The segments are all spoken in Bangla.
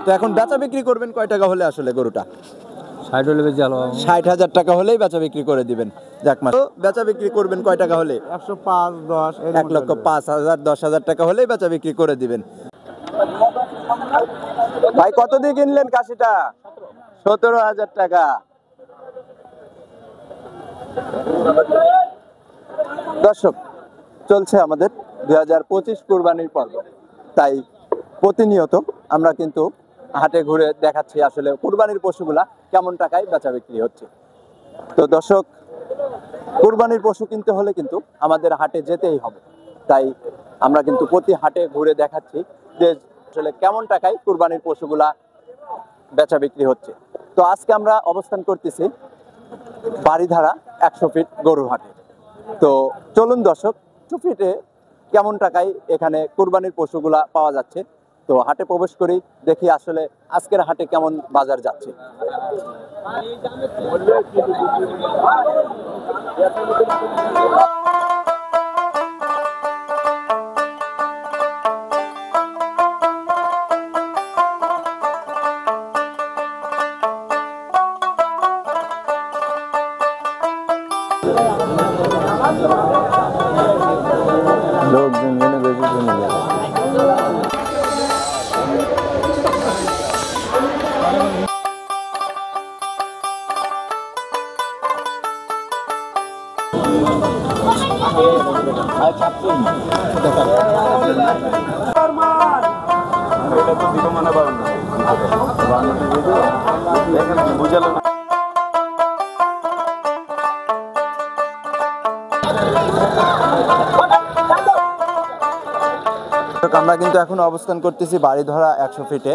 তো এখন বেচা বিক্রি করবেন কয় টাকা হলে আসলে গরুটা? 60 হলে বেশি ভালো। 60,000 টাকা হলেই বেচা বিক্রি করে দিবেন। যাক মাস বেচা বিক্রি করবেন কয় টাকা হলে? 105 10 1,05,000 10,000 টাকা হলেই বেচা বিক্রি করে দিবেন। ভাই কত দিয়ে কিনলেন কাশিটা? 17,000 টাকা। দর্শক, চলছে আমাদের 2025 কুরবানির পর্ব। তাই প্রতিনিয়ত আমরা কিন্তু হাটে ঘুরে দেখাচ্ছি আসলে কুরবানির পশুগুলা কেমন টাকায় বেচা বিক্রি হচ্ছে। তো দর্শক, কুরবানির পশু কিনতে হলে কিন্তু আমাদের হাটে যেতেই হবে। তাই আমরা কিন্তু প্রতি হাটে ঘুরে দেখাচ্ছি যে আসলে কেমন টাকায় কুরবানির পশুগুলা বেচা বিক্রি হচ্ছে। তো আজকে আমরা অবস্থান করতেছি বাড়িধারা 100 ফিট গরুর হাটে। তো চলুন দর্শক, 100 ফিটে কেমন টাকায় এখানে কুরবানির পশুগুলা পাওয়া যাচ্ছে। তো হাটে প্রবেশ করি, দেখি আসলে আজকের হাটে কেমন বাজার যাচ্ছে। লোকজন বেশি জমে যায়। আমরা কিন্তু এখন অবস্থান করতেছি বাড়িধারা 100 ফিটে।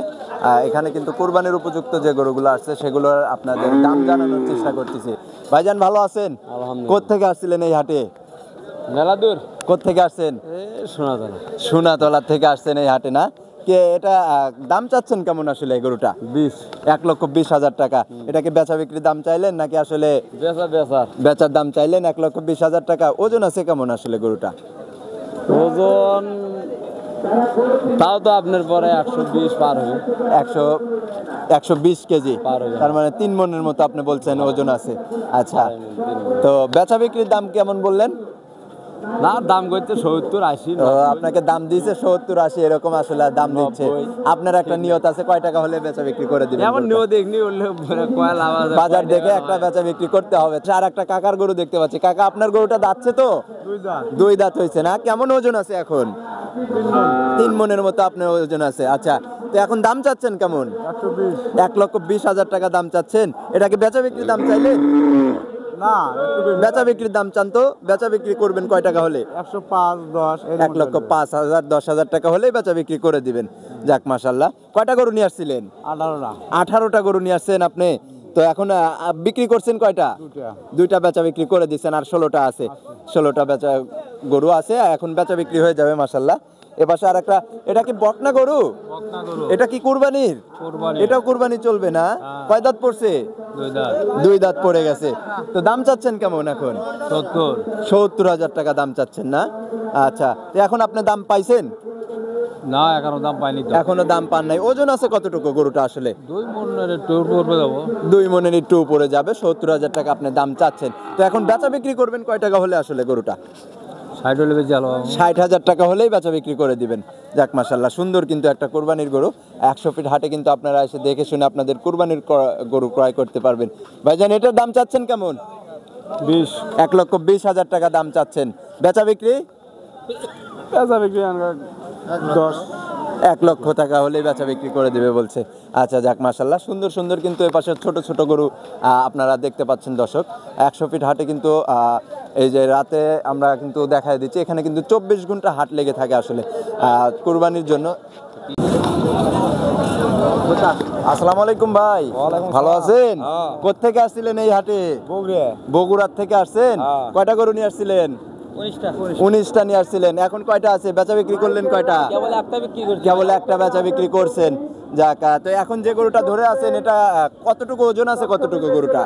এখানে কিন্তু কুরবানির উপযুক্ত যে গরুগুলো আসছে সেগুলোর আপনাদের দাম জানানোর চেষ্টা করতেছি। ভাইজান ভালো আছেন? কোত্থেকে আসছিলেন এই হাটে? মেলা দূর। কোত্থেকে আসছেন? সোনাতলা। সোনাতলা থেকে আসছেন এই হাটে না? কে এটা দাম চাচ্ছেন কেমন আসলে এই গরুটা? 1,20,000 টাকা। এটাকে বেচা বিক্রির দাম চাইলেন নাকি আসলে বেচার দাম চাইলেন? 1,20,000 টাকা। ওজন আছে কেমন আসলে গরুটা? ওজন তাও তো আপনার পরে 120 পার হবে। 120 কেজি পার হবে। তার মানে 3 মনের মতো আপনি বলছেন ওজন আছে। আচ্ছা, তো বেচা বিক্রির দাম কেমন বললেন? না, দাম করতে 70 80। আপনাকে দাম দিয়েছে 70 80 এরকম আসলে দাম দিচ্ছে। আপনার একটা নিয়ত আছে কয় টাকা হলে বেচা বিক্রি করে দিবেন? এমন নিয়ত দেখনি বললে কয় লাভ আছে? বাজার দেখে একটা বেচা বিক্রি করতে হবে। আর একটা কাকার গরু দেখতে পাচ্ছি। কাকা, আপনার গরুটা দাঁতছে তো? 2 দাঁত হয়েছে না? কেমন ওজন আছে এখন? 3 মনের মতো আপনার ওজন আছে। আচ্ছা, তো এখন দাম চাচ্ছেন কেমন? 1,20,000 টাকা দাম চাচ্ছেন। এটাকে বেচা বিক্রির দাম চাইলেন? না, বেচা বিক্রির দাম চান তো? বেচা বিক্রি করবেন কয় টাকা হলে? 105 10 1,05,000 10,000 টাকা হলেই বেচা বিক্রি করে দিবেন। যাক মাশাআল্লাহ। কয়টা গরু নিয়ে আসছিলেন? 18টা। 18টা গরু নিয়ে আসছেন আপনি। তো এখন বিক্রি করছেন কয়টা? 2টা বেচা বিক্রি করে দিচ্ছেন, আর 16টা আছে। 16টা বেচা গরু আছে, এখন বেচা বিক্রি হয়ে যাবে মাশাআল্লাহ। এপাশে আর একটা, এটা কি বকনা গরু? এটা কি কুরবানির? এটাও কুরবানি চলবে না? কয় দাঁত পড়ছে? 2 দাঁত পড়ে গেছে। তো দাম চাচ্ছেন কেমন এখন? 70,000 টাকা দাম চাচ্ছেন না? আচ্ছা, তো এখন আপনি দাম পাইছেন? না, এখনো দাম পাইনি তো। এখনো দাম পান নাই। ওজন আছে কতটুকু গরুটা আসলে? 2 মনের একটু উপরে যাব। 2 মনের একটু উপরে যাবে। 70,000 টাকা আপনি দাম চাচ্ছেন। তো এখন বেচা বিক্রি করবেন কয় টাকা হলে আসলে গরুটা? 60 হলে বেশি ভালো। 60,000 টাকা হলেই বেচা বিক্রি করে দিবেন। যাক মাশাআল্লাহ, সুন্দর কিন্তু একটা কুরবানির গরু। 100 ফিট হাটে কিন্তু আপনারা এসে দেখে শুনে আপনাদের কুরবানির গরু ক্রয় করতে পারবেন। ভাইজান, এটার দাম চাচ্ছেন কেমন? 20। 1,20,000 টাকা দাম চাচ্ছেন। বেচা বিক্রি? 10। 1 লক্ষ টাকা হলেই বেচা বিক্রি করে দিবে বলছে। আচ্ছা, যাক মাশাআল্লাহ, সুন্দর সুন্দর কিন্তু এপাশে ছোট ছোট গরু আপনারা দেখতে পাচ্ছেন দর্শক। 100 ফিট হাটে কিন্তু এই যে রাতে আমরা কিন্তু দেখায় দিচ্ছি, এখানে কিন্তু 24 ঘন্টা হাট লেগে থাকে আসলে কুরবানির জন্য। আসসালামু আলাইকুম ভাই, ভালো আছেন? কোত্থেকে আসছিলেন এই হাটে? বগুড়া। বগুড়ার থেকে আসছেন? কয়টা গরু নিয়ে আসছিলেন? 19টা নিয়ে আসছিলেন, এখন কয়টা আছে? বেচা বিক্রি করলেন কয়টা? কেবল একটা বেচা বিক্রি করছেন। যাক, তো এখন যে গরুটা ধরে আছেন এটা কতটুকু ওজন আছে? কতটুকু গরুটা?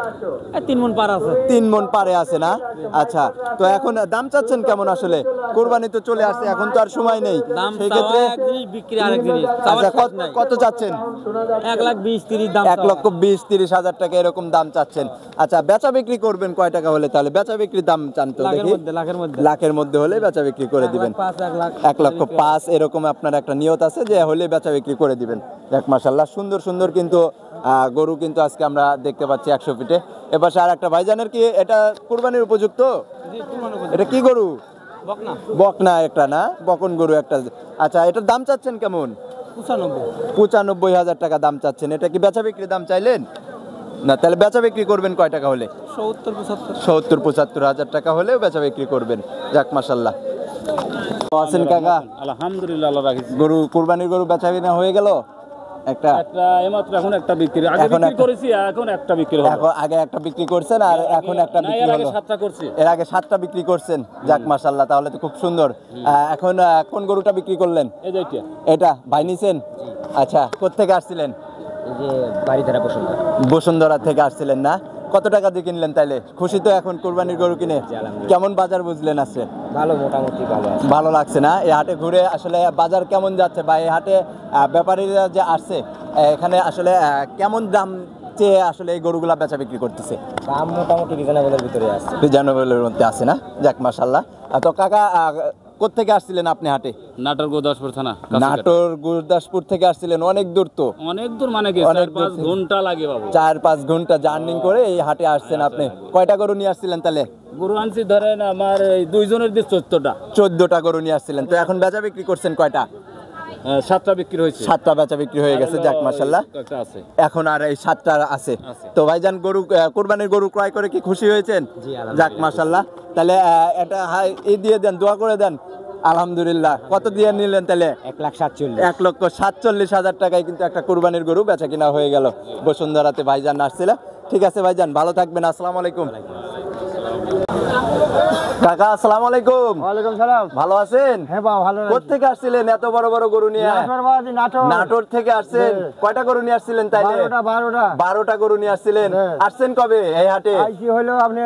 3 মণ পার আছে। 3 মণ পারে আছে না? আচ্ছা, তো এখন দাম চাচ্ছেন কেমন আসলে? কুরবানি তো চলে আসছে, এখন তো আর সময় নেই, সেই ক্ষেত্রে বিক্রি আরেক জিনিস। আচ্ছা, কত চাচ্ছেন? 1,20,30 দাম। 1,20,30,000 টাকা এরকম দাম চাচ্ছেন। আচ্ছা, বেচা বিক্রি করবেন কয় টাকা হলে? তাহলে বেচা বিক্রির দাম চান তো দেখি। লাখের মধ্যে হলে বেচা বিক্রি করে দিবেন। 1,05,000 এরকম আপনার একটা নিয়ত আছে যে হলে বেচা বিক্রি করে দিবেন। দেখ মাশাআল্লাহ, সুন্দর সুন্দর কিন্তু গরু কিন্তু আজকে আমরা দেখতে পাচ্ছি 100 ফিটে। এবার আর একটা ভাইজানের কি এটা কুরবানির উপযুক্ত? এটা কি গরু? বকনা একটা না? বকন গরু একটা। আচ্ছা, এটার দাম চাচ্ছেন কেমন? 95,000 টাকা দাম চাচ্ছেন। এটা কি বেচা বিক্রির দাম চাইলেন না? তাহলে বেচা বিক্রি করবেন কয় টাকা হলে? 70-75,000 টাকা হলেও বেচা বিক্রি করবেন। যাক মাশাআল্লাহ। আছেন কাকা? আলহামদুলিল্লাহ, আল্লাহ রাখিস। গরু কুরবানির গরু বেচা কিনা হয়ে গেল? একটা এইমাত্র এখন একটা বিক্রি, আগে এখন বিক্রি করেছি, এখন একটা বিক্রি হলো। এখন আগে একটা বিক্রি করছেন আর এখন একটা না, বিক্রি এর আগে হলো। 7টা করছি। এর আগে 7টা বিক্রি করছেন। যাক মাশাআল্লাহ, তাহলে তো খুব সুন্দর। এখন কোন গরুটা বিক্রি করলেন? এই যে এটা। এটা ভাই নিছেন? আচ্ছা, কোত্থেকে আসছিলেন? এই যে বাড়িধারা বসুন্ধরা থেকে আসছিলেন না? কত টাকা দিয়ে কিনলেন তাইলে? খুশি তো এখন কুরবানির গরু কিনে? কেমন বাজার বুঝলেন আছে? ভালো, মোটামুটি ভালো আছে। ভালো লাগছে না? এই হাটে ঘুরে আসলে বাজার কেমন যাচ্ছে বা এই হাটে ব্যাপারীরা যে আসছে এখানে আসলে কেমন দাম চেয়ে আসলে এই গরুগুলা বেচা বিক্রি করতেছে? দাম মোটামুটি রিজনেবলের ভিতরে আছে। রিজনেবলের মধ্যে আছে না? যাক মাশাআল্লাহ। তো কাকা কোত্থেকে আসছিলেন আপনি হাটে? নাটোর গোদাসপুর থানা। নাটোর গুরদাসপুর থেকে আসছিলেন? অনেক দূর তো। অনেক দূর, মানে কি অনেক 4-5 ঘন্টা লাগে বাবু। 4-5 ঘন্টা জার্নি করে এই হাটে আসছেন আপনি। কয়টা গরু নিয়ে আসছিলেন তাহলে? গরু আনছি ধরেন আমার এই 2 জনের দিয়ে 14টা। 14টা গরু নিয়ে আসছিলেন। তো এখন বেচা বিক্রি করছেন কয়টা? 7টা বিক্রি হয়েছে। 7টা বেচা বিক্রি হয়ে গেছে। যাক মাশাআল্লাহ। একটা আছে। এখন আর এই 7টা আছে। তো ভাইজান গরু কুরবানির গরু ক্রয় করে কি খুশি হয়েছেন? যাক মাশাআল্লাহ। তাহলে এটা এই দিয়ে দেন, দোয়া করে দেন। আলহামদুলিল্লাহ। কত দিয়ে নিলেন তাহলে? 1,47,000। 1,47,000 টাকায় কিন্তু একটা কুরবানির গরু বেচা কিনা হয়ে গেল। বসুন্ধরাতে ভাইজান আসছিল। ঠিক আছে ভাইজান, ভালো থাকবেন। আসসালামু আলাইকুম। কাকা আসসালামু আলাইকুম। ওয়ালাইকুম সালাম। ভালো আছেন? হ্যাঁ বাবা, ভালো আছি। কোত্থেকে আসছিলেন এত বড় বড় গরু নিয়ে? নাটোর থেকে আসছেন। কয়টা গরু নিয়ে আসছিলেন তাইলে? 12টা গরু নিয়ে আসছিলেন। আসছেন কবে এই হাটে? হলো আপনি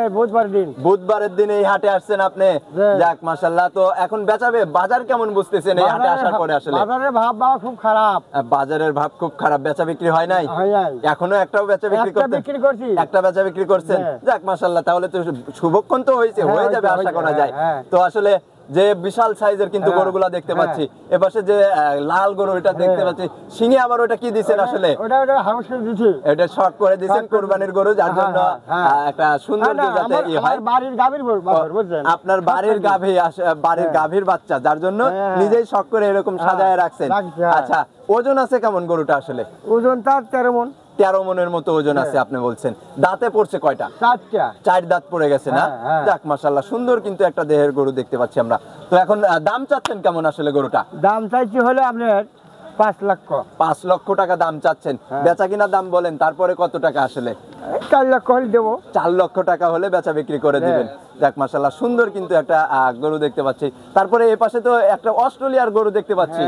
বুধবারের দিন এই হাটে আসছেন আপনি। যাক মাশাআল্লাহ। তো এখন বেচাবে বাজার কেমন বুঝতেছেন এই হাটে আসার পরে? আসলে বাজারের ভাব বাবা খুব খারাপ। বাজারের ভাব খুব খারাপ, বেচা বিক্রি হয় নাই এখনো? একটাও বেচা বিক্রি করছি। একটা বেচা বিক্রি করছেন। যাক মাশাআল্লাহ, তাহলে তো শুভক্ষণ তো হয়েছে, হয়ে যাবে আশা করা যায়। তো আসলে যে বিশাল সাইজের কিন্তু গরুগুলা দেখতে পাচ্ছি, এপাশে যে লাল গরু এটা দেখতে পাচ্ছি, সিংহে আবার ওটা কি দিছেন আসলে? এটা শর্ট করে দিছেন কুরবানির গরু, যার জন্য একটা সুন্দর যাতে ই হয়। আপনার বাড়ির বাড়ির গাভীর বাচ্চা, যার জন্য নিজেই শখ করে এরকম সাজায় রাখছেন। আচ্ছা, ওজন আছে কেমন গরুটা আসলে? ওজন তার 13 মণ। 13 মণের মতো ওজন আছে আপনি বলছেন। দাঁতে পড়ছে কয়টা? 4 দাঁত পড়ে গেছে না? যাক মাশাআল্লাহ, সুন্দর কিন্তু একটা দেহের গরু দেখতে পাচ্ছি আমরা। তো এখন দাম চাচ্ছেন কেমন আসলে গরুটা? দাম চাইছি হলো আপনার 5 লক্ষ। 5 লক্ষ টাকা দাম চাচ্ছেন। বেচা কিনা দাম বলেন, তারপরে কত টাকা আসলে? 4 লক্ষ হলে দেবো। 4 লক্ষ টাকা হলে বেচা বিক্রি করে দিবেন। যাক মাশাআল্লাহ, সুন্দর কিন্তু একটা গরু দেখতে পাচ্ছি। তারপরে এই পাশে তো একটা অস্ট্রেলিয়ার গরু দেখতে পাচ্ছি।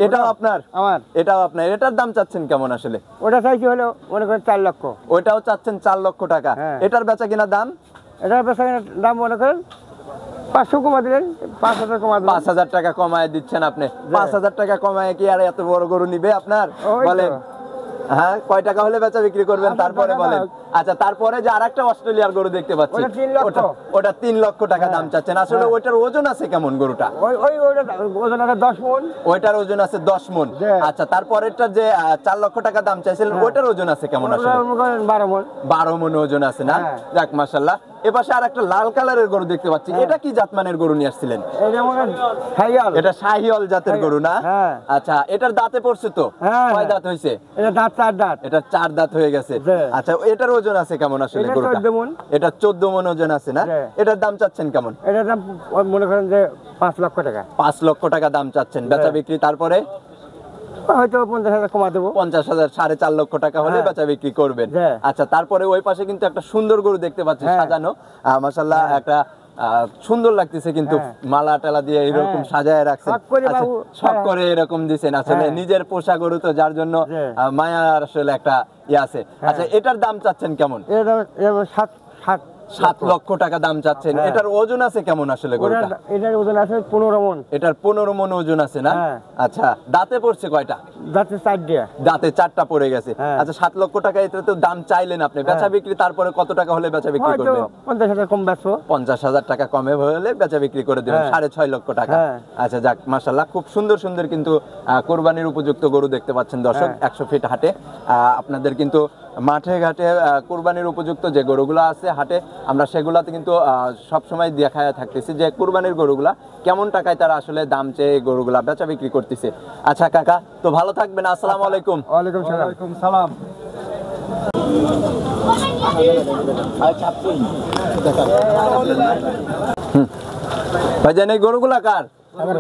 এটাও আপনার? আমার। এটাও আপনার। এটার দাম চাচ্ছেন কেমন আসলে? ওটা চাইছি হলো মনে করেন 4 লক্ষ। ওইটাও চাচ্ছেন 4 লক্ষ টাকা। এটার বেচা কিনা দাম? এটার বেচা কিনা দাম মনে করেন 500 কমা দিলেন, 5,000 কমা দিলেন। 5,000 টাকা কমায় দিচ্ছেন আপনি। 5,000 টাকা কমায় কি আর এত বড় গরু নিবে আপনার? বলেন। হ্যাঁ, কয় টাকা হলে বেচা বিক্রি করবেন তারপরে বলেন। আচ্ছা, তারপরে যে আরেকটা অস্ট্রেলিয়ার গরু দেখতে পাচ্ছি, ওটা 3 লক্ষ টাকা দাম চাচ্ছেন। আসলে ওইটার ওজন আছে কেমন গরুটা? ওজন আছে 10 মণ। ওইটার ওজন আছে 10 মণ। আচ্ছা, তারপরেরটা যে 4 লক্ষ টাকা দাম চাইছিলেন, ওইটার ওজন আছে কেমন আসলে? 12 মণ। 12 মণ ওজন আছে না? যাক মাশাআল্লাহ। এপাশে আর একটা লাল কালারের গরু দেখতে পাচ্ছি। এটা কি জাতমানের গরু নিয়ে আসছিলেন? এটা শাহিওয়াল জাতের গরু না? আচ্ছা, এটার দাঁতে পড়ছে তো? কয় দাঁত হয়েছে? এটা দাঁত 4 দাঁত। এটা 4 দাঁত হয়ে গেছে। আচ্ছা, এটার ওজন আছে কেমন আসলে গরুটা? 14 মণ। এটা 14 মণ ওজন আছে না? এটার দাম চাচ্ছেন কেমন? এটার দাম মনে করেন যে 5 লক্ষ টাকা। 5 লক্ষ টাকা দাম চাচ্ছেন। বেচা বিক্রি তারপরে হয়তো 50,000 কমা দেবো। 50,000, 4.5 লক্ষ টাকা হলে বেচা বিক্রি করবেন। আচ্ছা, তারপরে ওই পাশে কিন্তু একটা সুন্দর গরু দেখতে পাচ্ছি সাজানো, মাশাআল্লাহ। একটা সুন্দর লাগতেছে কিন্তু হ্যাঁ। মালা টালা দিয়ে এরকম হ্যাঁ। সাজায় রাখছেন। শখ করে আচ্ছা, বাবু, শখ হ্যাঁ। করে এরকম দিছেন আসলে হ্যাঁ। নিজের পোষা গরু তো, যার জন্য হ্যাঁ। মায়ার আসলে একটা ইয়ে আছে। হ্যাঁ। আচ্ছা, এটার দাম চাচ্ছেন কেমন? এটা এটা 7 7 লক্ষ টাকা দাম চাচ্ছেন। হ্যাঁ। এটার ওজন আছে কেমন আসলে গরুটা? এটার ওজন আছে 15 মণ। এটার 15 মণ ওজন আছে না? হ্যাঁ। আচ্ছা, দাঁতে পড়ছে কয়টা? যাচ্ছে 4 দিয়া। দাঁতে 4টা পড়ে গেছে। হ্যাঁ। আচ্ছা, 7 লক্ষ টাকা এটা তো দাম চাইলেন আপনি, বেচা বিক্রি তারপরে কত টাকা হলে বেচা বিক্রি হয়তো করবেন? 50,000 কম বেচবো। 50,000 টাকা কমে হলে বেচা বিক্রি করে দেবেন। হ্যাঁ। 6.5 লক্ষ টাকা। হ্যাঁ। আচ্ছা, যাক, মাশাআল্লাহ, খুব সুন্দর সুন্দর কিন্তু কোরবানির উপযুক্ত গরু দেখতে পাচ্ছেন দর্শক। হ্যাঁ। 100 ফিট হাটে আপনাদের কিন্তু মাঠে ঘাটে কোরবানির উপযুক্ত যে গরুগুলো আছে হাটে, আমরা সেগুলাতে কিন্তু সব সময় দেখায় থাকতেছি যে কোরবানির গরুগুলা কেমন টাকায় তারা আসলে দাম চেয়ে এই গরুগুলা বেচা বিক্রি করতেছে। আচ্ছা কাকা, তো ভালো থাকবেন, আসসালামু আলাইকুম। ওয়ালাইকুম সালাম। ভাইজান, এই গরুগুলা কার?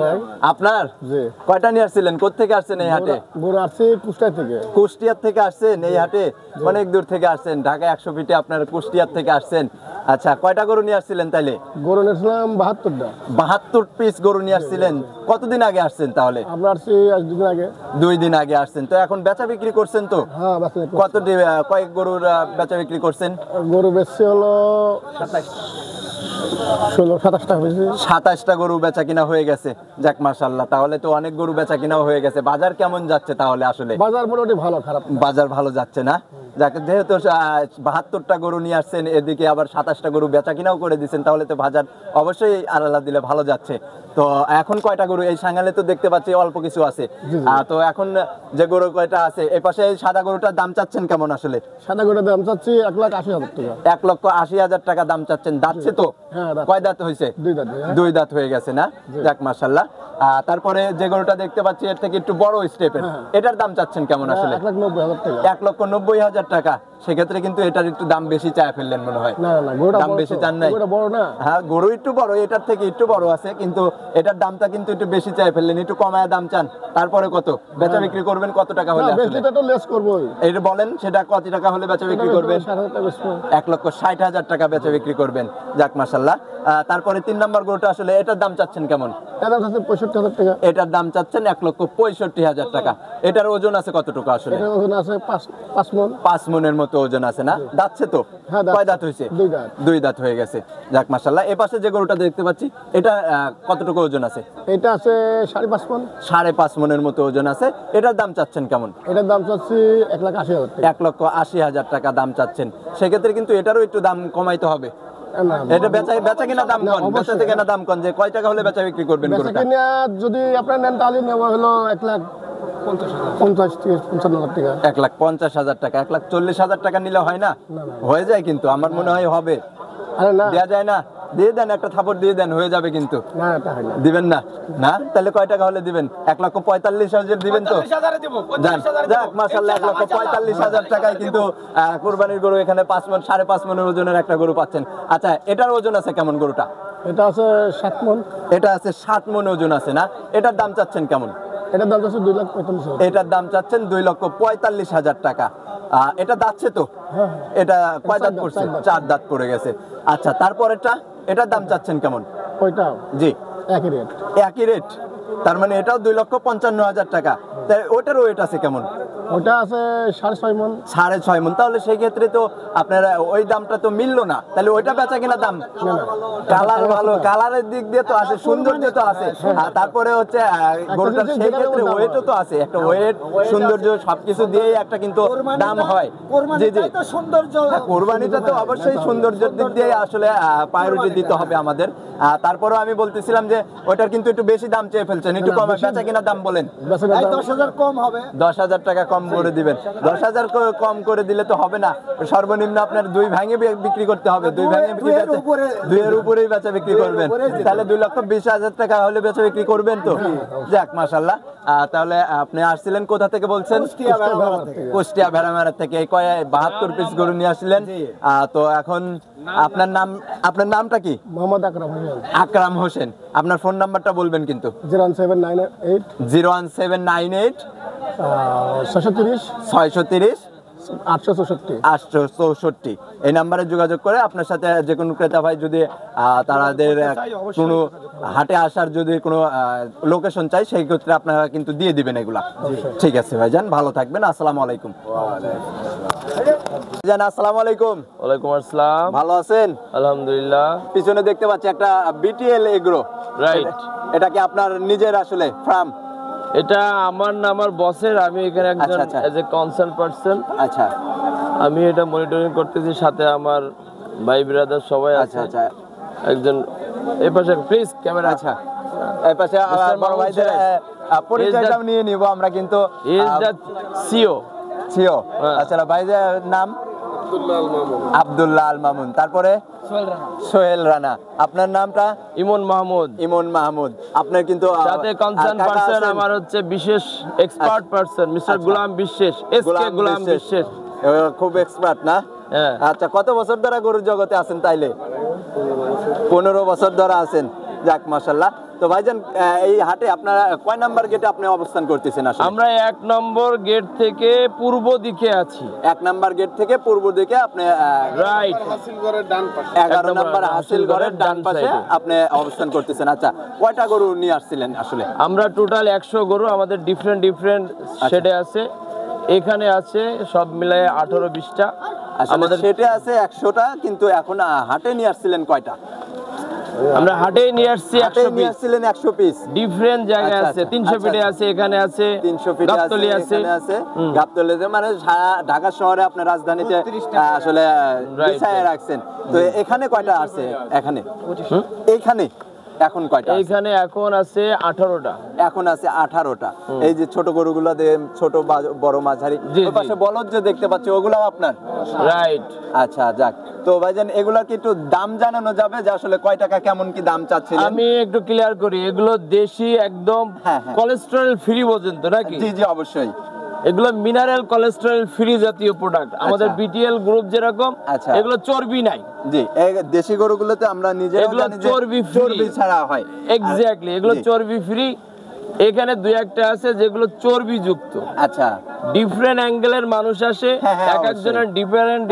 ভাই আপনার? জি। কয়টা নিয়ে আসছিলেন? কোত্থেকে আসছেন এই হাটে? গরু আসছে কুষ্টিয়া থেকে। কুষ্টিয়ার থেকে আসছেন এই হাটে? অনেক দূর থেকে আসছেন, ঢাকা 100 ফিটে আপনার কুষ্টিয়ার থেকে আসছেন। আচ্ছা, কয়টা গরু নিয়ে আসছিলেন তাইলে? গরু নিয়েছিলাম 72টা। 72 পিস গরু নিয়ে আসছিলেন। কতদিন আগে আসছেন তাহলে? আমরা আসছি আজ 2 দিন আগে। 2 দিন আগে আসছেন। তো এখন বেচা বিক্রি করছেন তো? হ্যাঁ, বাসে কয়েক গরুর বেচা বিক্রি করছেন? গরু বেশি হলো 16-27টা বেশি। 27টা গরু বেচা কিনা হয়ে গেছে। যাক, মাশাআল্লাহ, তাহলে তো অনেক গরু বেচা কিনাও হয়ে গেছে। বাজার কেমন যাচ্ছে তাহলে আসলে? বাজার মোটামুটি ভালো, খারাপ না। বাজার ভালো যাচ্ছে না? যাক, যেহেতু 72টা গরু নিয়ে আসছেন, এদিকে আবার 27টা গরু বেচা কিনাও করে দিচ্ছেন, তাহলে তো বাজার অবশ্যই আলাদা দিলে ভালো যাচ্ছে। তো এখন কয়টা গরু এই সাঙ্গালে তো দেখতে পাচ্ছি অল্প কিছু আছে। তো এখন যে গরু কয়টা আছে এই পাশে, এই সাদা গরুটার দাম চাচ্ছেন কেমন আসলে? সাদা গরুর দাম চাচ্ছি 1,80,000 টাকা। 1,80,000 টাকা দাম চাচ্ছেন। দাচ্ছে তো? হ্যাঁ, দাঁত। কয় দাঁত হয়েছে? 2 দাঁত। হ্যাঁ। 2 দাঁত হয়ে গেছে না? যাক, মাশাআল্লাহ। তারপরে যে গরুটা দেখতে পাচ্ছি এর থেকে একটু বড় স্টেপের, এটার দাম চাচ্ছেন কেমন আসলে? 1,90,000 টাকা। 1,90,000 টাকা। সেক্ষেত্রে কিন্তু এটার একটু দাম বেশি চায় ফেললেন মনে হয়। না না, গরুটা দাম বড় বেশি তো। চান নাই? গরুটা বড় না। হ্যাঁ, গরু একটু বড়, এটার থেকে একটু বড় আছে, কিন্তু এটার দামটা কিন্তু একটু বেশি চাই ফেললেন। একটু কমায় দাম চান। তারপরে কত বেচা বিক্রি করবেন? কত টাকা হলে না, আসলে? বেশিটা তো লেস করবোই। এইটা বলেন, সেটা কত টাকা হলে বেচা বিক্রি করবেন? 60,000 টাকা বেচবো। 1,60,000 টাকা বেচা বিক্রি করবেন। যাক, মাশাআল্লাহ। তারপরে 3 নাম্বার গরুটা আসলে এটার দাম চাচ্ছেন কেমন? এর দাম চাচ্ছে 65,000 টাকা। এটার দাম চাচ্ছেন 1,65,000 টাকা। এটার ওজন আছে কতটুকু আসলে? এটার ওজন আছে 5 মণ। 5 মণের মতো ওজন আছে না? দাচ্ছে তো? হ্যাঁ, দাঁত। কয় দাঁত হয়েছে? 2 দাঁত। 2 দাঁত হয়ে গেছে। যাক, মাশাআল্লাহ। এ পাশে যে গরুটা দেখতে পাচ্ছি, এটা কতটুকু ওজন আছে? এটা আছে 5.5 মণ। 5.5 মণের মতো ওজন আছে। এটার দাম চাচ্ছেন কেমন? এটার দাম চাচ্ছি 1,80,000 টাকা। 1,80,000 টাকা দাম চাচ্ছেন। সেক্ষেত্রে কিন্তু এটারও একটু দাম কমাইতে হবে। না, এটা বেচা কিনা দাম না, কন, বেচা অবশ্যই। থেকে না দাম কন, যে কয় টাকা হলে বেচা বিক্রি করবেন বেচা গরুটা? কিনা যদি আপনার নেন তাহলে নেওয়া হলো 1,50,000 থেকে 55,000 টাকা। 1,50,000 টাকা। 1,40,000 টাকা নিলে হয় না? হয়ে যায় কিন্তু, আমার মনে হয় হবে। আরে না দেয়া যায় না? দিয়ে দেন, একটা থাপড় দিয়ে দেন, হয়ে যাবে কিন্তু। না, এটা হয় না। দিবেন না? না, তাহলে কয় টাকা হলে দিবেন? 1,45,000 দিবেন তো? যান, যাক, মাশাআল্লাহ, 1,45,000 টাকায় কিন্তু কুরবানির গরু এখানে 5 মণ, 5.5 মণের ওজনের একটা গরু পাচ্ছেন। আচ্ছা, এটার ওজন আছে কেমন গরুটা? এটা আছে 7 মণ। এটা আছে 7 মণ ওজন আছে না? এটার দাম চাচ্ছেন কেমন? এটার দাম আছে 2,45,000। এটার দাম চাচ্ছেন 2,45,000 টাকা। এটা দাচ্ছে তো? হ্যাঁ। এটা কয় দাঁত চার দাঁত, পড়ছে? 4 দাঁত। 4 দাঁত পড়ে গেছে। আচ্ছা, তারপরেরটা, এটার দাম চাচ্ছেন কেমন? ওইটা জি, একই রেট। একই রেট। তার মানে এটাও 2,55,000 টাকা। তাই ওটার ওয়েট আছে কেমন? ওটা আছে 6.5 মণ। 6.5 মণ। তাহলে সেই ক্ষেত্রে তো আপনার ওই দামটা তো মিললো না। তাহলে ওইটা বেচা কিনা দাম? কালার ভালো, কালারের দিক দিয়ে তো আছে, সৌন্দর্য তো আছে। আর তারপরে হচ্ছে গরুটার সেই ক্ষেত্রে ওয়েটও তো আছে। একটা ওয়েট, সৌন্দর্য, সবকিছু দিয়েই একটা কিন্তু দাম হয়। জি জি, কোরবানিটা তো অবশ্যই সৌন্দর্যের দিক দিয়ে আসলে প্রায়োরিটি দিতে হবে আমাদের। তারপরেও আমি বলতেছিলাম যে ওটার কিন্তু একটু বেশি দাম চেয়ে ফেলছেন, একটু কম বেচা কিনা দাম বলেন। 10,000 কম হবে। 10,000 টাকা কম করে দিবেন। 10,000 কম করে দিলে তো হবে না। সর্বনিম্ন আপনার 2 ভাঙে বিক্রি করতে হবে। 2 ভাঙে বিক্রি, 2 এর উপরেই বেচা বিক্রি করবেন। তাহলে 2,20,000 টাকা হলে বেচা বিক্রি করবেন তো? যাক, মাশাআল্লাহ। তাহলে আপনি আসছিলেন কোথা থেকে বলছেন? কুষ্টিয়া ভেড়ামারা থেকে। এই 72 পিস গরু নিয়ে আসলেন। তো এখন আপনার নামটা কি? মোহাম্মদ আকরাম হোসেন। আকরাম হোসেন। আপনার ফোন নাম্বারটা বলবেন কিন্তু। 01798 01798 630 630 864। 864 এই নাম্বারে যোগাযোগ করে আপনার সাথে যে কোনো ক্রেতা ভাই যদি তাদের কোনো হাটে আসার যদি কোনো লোকেশন চাই সেই ক্ষেত্রে আপনারা কিন্তু দিয়ে দিবেন এগুলা। ঠিক আছে ভাইজান, ভালো থাকবেন, আসসালামু আলাইকুম। ভাইজান আসসালামু আলাইকুম। ওয়ালাইকুম আসসালাম। ভালো আছেন? আলহামদুলিল্লাহ। পিছনে দেখতে পাচ্ছি একটা বিটিএল এগ্রো, রাইট। এটা কি আপনার নিজের আসলে ফার্ম? এটা আমার না আমার বসের, আমি এখানে একজন আচ্ছা, আচ্ছা। এজ এ কনসার্ন পারসন, আচ্ছা আমি এটা মনিটরিং করতেছি, সাথে আমার ভাই ব্রাদার সবাই আছে। আচ্ছা আচ্ছা একজন এই পাশে প্লিজ ক্যামেরা। আচ্ছা এই পাশে আমার বড় ভাইদের পরিচয়টাও নিয়ে নিব আমরা কিন্তু। Is the CO. সিও, হ্যাঁ। আচ্ছা ভাইদের নাম? আব্দুল্লাহ আল মামুন। তারপরে সোহেল রানা। আপনার নামটা? ইমন মাহমুদ। ইমন মাহমুদ। আপনার কিন্তু সাথে কনসার্ন কাকা পারসন আছেন? আমার হচ্ছে বিশেষ এক্সপার্ট পারসন মিস্টার আচ্ছা। গোলাম বিশ্বাস, এসকে গোলাম বিশ্বাস। খুব এক্সপার্ট না? হ্যাঁ। আচ্ছা, কত বছর ধরে গরুর জগতে আছেন তাইলে? 15 বছর ধরে আছেন। যাক মাশাআল্লাহ। তো ভাইজান এই হাটে আপনারা কয় নাম্বার গেটে আপনি অবস্থান করতেছেন আসলে? আমরা 1 নম্বর গেট থেকে পূর্ব দিকে আছি। 1 নাম্বার গেট থেকে পূর্ব দিকে আপনি রাইট। 11 নাম্বার হাসিলগড়ের ডান পাশে আপনি অবস্থান করতেছেন। আচ্ছা, কয়টা গরু নিয়ে আসছিলেন আসলে? আমরা টোটাল 100 গরু, আমাদের ডিফারেন্ট শেডে আছে। এখানে আছে সব মিলায়ে 18-20টা। আমাদের সেটে আছে 100টা, কিন্তু এখন হাটে নিয়ে আসছিলেন কয়টা? আমরা হাটে নিয়ে আসছি হাটে 100 নিয়ে পিস। আসছিলেন 100 পিস। ডিফারেন্ট জায়গায় আচ্ছা, আছে, আচ্ছা, 300 আচ্ছা, ফিটে আচ্ছা। আছে, এখানে আছে 300 ফিটে আছে, গাবতলী আছে। এখানে আছে গাবতলীতে, মানে সারা ঢাকা শহরে আপনার রাজধানীতে আসলে বিছায়া রাখছেন। তো এখানে কয়টা আছে? এখানে এইখানে এখন কয়টা আছে? এইখানে এখন আছে 18টা। এখন আছে 18টা। এই যে ছোট গরুগুলো ছোট বড় মাঝারি, জি, ওই পাশে জি। বলদ যে দেখতে পাচ্ছি ওগুলাও আপনার? রাইট। আচ্ছা যাক। তো ভাইজান এগুলা কি একটু দাম জানানো যাবে যে আসলে কয় টাকা কেমন কি দাম চাচ্ছিলেন? আমি একটু ক্লিয়ার করি, এগুলো দেশি একদম হ্যাঁ, হ্যাঁ। কোলেস্টেরল ফ্রি বলেন তো নাকি? জি জি অবশ্যই। এগুলো মিনারেল কোলেস্টেরল ফ্রি জাতীয় প্রোডাক্ট। আমাদের বিটিএল গ্রুপ যেরকম, আচ্ছা। এগুলো চর্বি নাই। জি, এই দেশি গরুগুলোতে আমরা নিজেরাও এগুলো জানি যে চর্বি চর্বি ছাড়া হয়। এক্স্যাক্টলি, এগুলো জি। চর্বি ফ্রি। এখানে 2-1টা আছে যেগুলো চর্বি যুক্ত। আচ্ছা, ডিফারেন্ট অ্যাঙ্গেলের মানুষ আসে, হ্যাঁ, হ্যাঁ, এক একজনের ডিফারেন্ট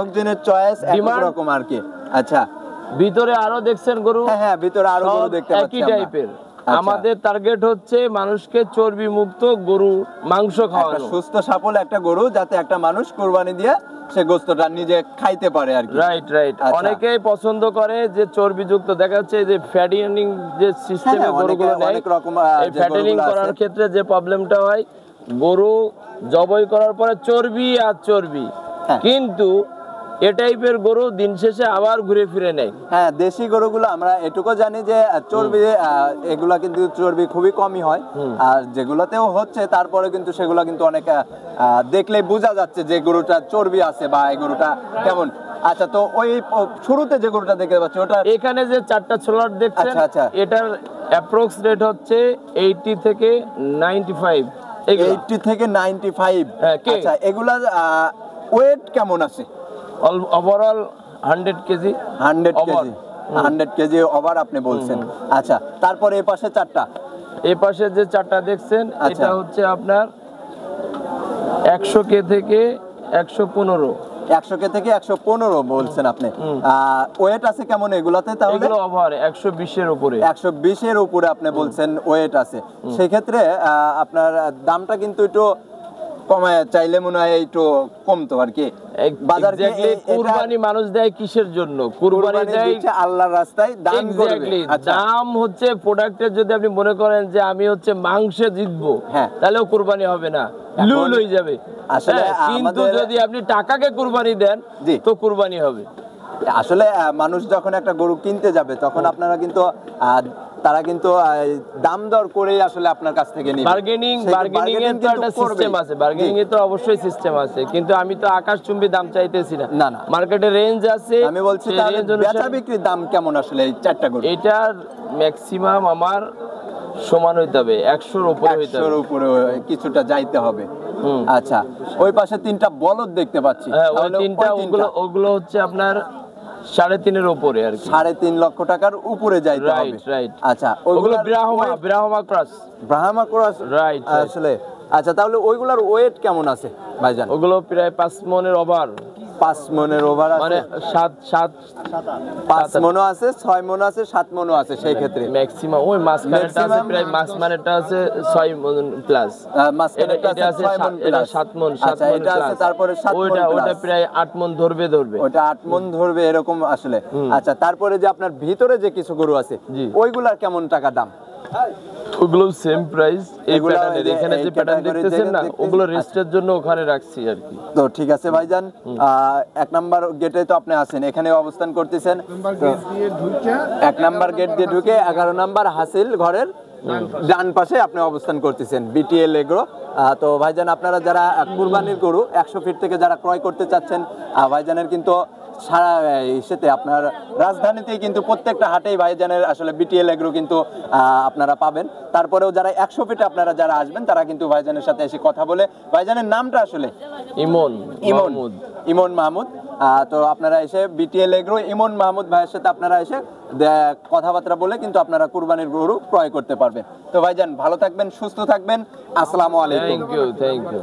একজনের চয়েস এক demand। রকম আর কি। আচ্ছা, ভিতরে আরো দেখছেন গরু হ্যাঁ হ্যাঁ, ভিতরে আরো গরু সব দেখতে পাচ্ছি একই আমরা। টাইপের। আচ্ছা। আমাদের টার্গেট হচ্ছে মানুষকে চর্বি মুক্ত গরু মাংস একটা খাওয়ানো। সুস্থ সফল একটা গরু যাতে একটা মানুষ কুরবানি দিয়ে সে গোশতটা নিজে খাইতে পারে আর কি। Right right. আচ্ছা। অনেকেই পছন্দ করে যে চর্বিযুক্ত, দেখা যাচ্ছে যে ফ্যাটেনিং যে সিস্টেমে হ্যাঁ, গরুগুলো অনেকে নেয়, অনেক রকম এই যে ফ্যাটেনিং গরুগুলো করার আছে। ক্ষেত্রে যে প্রবলেমটা হয়, গরু জবাই করার পরে চর্বি আর চর্বি, হ্যাঁ। কিন্তু এ টাইপের গরু দিন শেষে আবার ঘুরে ফিরে নেয়। হ্যাঁ, দেশি গরুগুলো আমরা এটুকু জানি যে চর্বি এগুলা কিন্তু চর্বি খুবই কমই হয়। আর যেগুলাতেও হচ্ছে তারপরে কিন্তু সেগুলা কিন্তু অনেক দেখলেই বোঝা যাচ্ছে যে গরুটা চর্বি আছে বা এই গরুটা কেমন। আচ্ছা, তো ওই শুরুতে যে গরুটা দেখতে পাচ্ছি ওটা এখানে যে 4টা ছোলার দেখছেন, আচ্ছা, আচ্ছা। এটার অ্যাপ্রক্স রেট হচ্ছে 80 থেকে 95। এগুলা 80 থেকে 95। হ্যাঁ, কে? আচ্ছা, এগুলা ওয়েট কেমন আছে? Overall 100 KG. 100 Over। KG. 100 KG over আপনি বলছেন। আচ্ছা, তারপরে এই পাশে 4টা। এই পাশে যে 4টা দেখছেন, আচ্ছা। এটা হচ্ছে আপনার 100 কে থেকে 115। 100 কে থেকে 115 বলছেন আপনি। ওয়েট আছে কেমন এগুলাতে তাহলে? এগুলো ওভার 120 এর উপরে। 120 এর উপরে আপনি বলছেন ওয়েট আছে। সেক্ষেত্রে আপনার দামটা কিন্তু একটু কমায় চাইলে মনে হয় একটু কমতো আর কি। বাজার এক্স্যাক্টলি। কুরবানি মানুষ দেয় কিসের জন্য? কুরবানি দেয় আল্লাহর রাস্তায় দান করবে। এক্স্যাক্টলি। আচ্ছা, দাম হচ্ছে প্রোডাক্টের। যদি আপনি মনে করেন যে আমি হচ্ছে মাংসে জিতবো, হ্যাঁ। তাহলেও কুরবানি হবে না, লুল হয়ে যাবে। আসলে হ্যাঁ, কিন্তু আমাদের- যদি আপনি টাকাকে কুরবানি দেন, জি। তো কুরবানি হবে। আসলে মানুষ যখন একটা গরু কিনতে যাবে তখন আপনারা কিন্তু তারা কিন্তু দাম দর করেই আসলে আপনার কাছ থেকে নেবে। বার্গেনিং এর তো একটা সিস্টেম আছে, বার্গেনিং এর তো অবশ্যই সিস্টেম আছে, কিন্তু আমি তো আকাশচুম্বী দাম চাইতেছি না। না, না। মার্কেটে রেঞ্জ আছে, আমি বলছি সেই তাহলে range অনুসারে- বেচা বিক্রির দাম কেমন আসলে এই 4টা গরু? এটার ম্যাক্সিমাম আমার সমান হইতে হবে, 100-র উপরে হইতে 100-র হবে। উপরে কিছুটা যাইতে হবে। আচ্ছা, ওই পাশে 3টা বলদ দেখতে পাচ্ছি। হ্যাঁ, ওই তাহলে তিনটা, ওই তিনটা ওগুলো হচ্ছে আপনার 3.5-এর উপরে আর কি। 3.5 লক্ষ টাকার উপরে যাইতে হবে। Right right. আচ্ছা, ওগুলো ওইগুলো Brahma cross. Brahma cross right আসলে আচ্ছা, তাহলে ওইগুলার ওয়েট কেমন আছে ভাইজান? ওগুলো প্রায় 5 মনের ওভার, 5 মনের ওভার মানে আছে, 5 মনও আছে, 6 মনও আছে, 7 মনও আছে সেই ক্ষেত্রে। ম্যাক্সিমাম ওই মাঝখানেরটা আছে Maximum- প্রায় মাঝখানেরটা আছে 6 মন প্লাস, মাঝখানেরটা এটা আছে আছে 6 মন এটা plus। 7 মন, আচ্ছা, এটা আছে প্লাস, তারপরে 7 মন ওটা plus। প্রায় 8 মন ধরবে। ওটা 8 মন ধরবে এরকম আসলে। আচ্ছা, তারপরে যে আপনার ভিতরে যে কিছু গরু আছে জি। ওইগুলার কেমন টাকা দাম? ওগুলো সেম প্রাইস। এই এগুলা প্যাটার্নের এই যে- এখানে এই যে প্যাটার্ন category দেখতেছেন না, দেখতেছি। ওগুলো রেস্টের জন্য ওখানে রাখছি আর কি। তো ঠিক আছে ভাইজান, 1 নাম্বার গেটে তো আপনি আছেন, এখানে অবস্থান করতেছেন। তো 1 নাম্বার গেট দিয়ে ঢুকে 11 নাম্বার হাসিল ঘরের ডান পাশে আপনি অবস্থান করতেছেন, বিটিএল এগ্রো। তো ভাইজান, আপনারা যারা কুরবানির গরু 100 ফিট থেকে যারা ক্রয় করতে চাচ্ছেন, ভাইজানের কিন্তু সারা ইসেতে আপনার রাজধানীতেই কিন্তু প্রত্যেকটা হাটেই ভাইজানের আসলে বিটিএল এগ্রো কিন্তু আপনারা পাবেন। তারপরেও যারা 100 ফিটে আপনারা যারা আসবেন তারা কিন্তু ভাইজানের সাথে এসে কথা বলে, ভাইজানের নামটা আসলে ইমন ইমন, ইমন মাহমুদ। তো আপনারা এসে বিটিএল এগ্রো ইমন মাহমুদ ভাইয়ের সাথে আপনারা এসে কথাবার্তা বলে কিন্তু আপনারা কুরবানির গরু ক্রয় করতে পারবেন। তো ভাইজান ভালো থাকবেন, সুস্থ থাকবেন, আসসালামু আলাইকুম। Thank you.